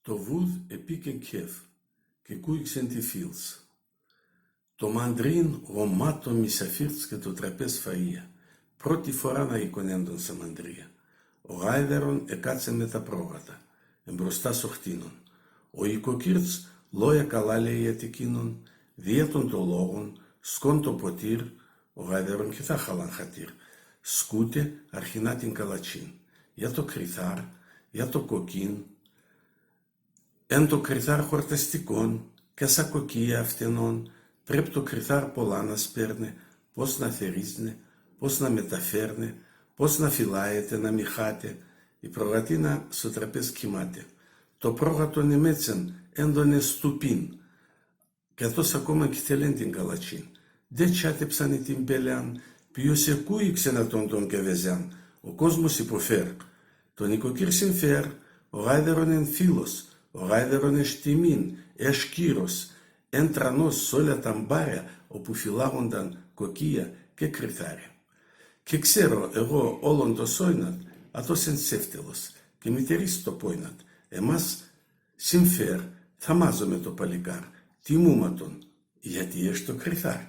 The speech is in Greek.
το βούδ επίκεν κεφ, και κούιξεν τη φίλς. Το μαντρίν γομάτο μισαφίρτς και το τραπέζ φαΐα. Πρώτη φορά να εικονέντον σε μαντρία. Ο γάιδερον εκάτσε με τα πρόβατα, εμπροστά σοχτίνων. Ο οικοκύρτς λόγια καλά λέει για εκείνον, διέτον το λόγον, σκόν το ποτήρ, ο γάιδερον και θα χαλάν χατήρ. Σκούτε αρχινά την καλατσίν, για το κρυθάρ, για το κοκκίν, εν το κρυθάρ χορταστικών, και σαν κοκκία αυτενών, πρέπει το κρυθάρ πολλά να σπέρνε, πώς να θερίζνε, πώς να μεταφέρνε, πώς να φυλάεται, να μιχάτε. Η προγατίνα στο τραπέζ κοιμάται. Το πρόγατον εμέτσεν έντονε στουπίν, και αυτός ακόμα κοιτελέν την καλατσίν. Δε τσάτεψανε την πέλεαν, ποιος εκούιξε να τον κεβεζάν. Ο κόσμος υποφέρ. Τον οικοκύρ συμφέρ, ο γάιδερον εν φίλος, ο γάιδερον ες τιμήν, ες κύρος, εν τρανός σ' όλα τα μπάρια όπου φυλάγονταν κοκκία και κρυθάρια. Και ξέρω εγώ όλον το σόινατ, ατός εν σεύτελος, και μητερίς το πόινατ, εμάς συμφέρ, θαμάζομαι το παλικάρ, τιμούματον, γιατί ες το κρυθάρ.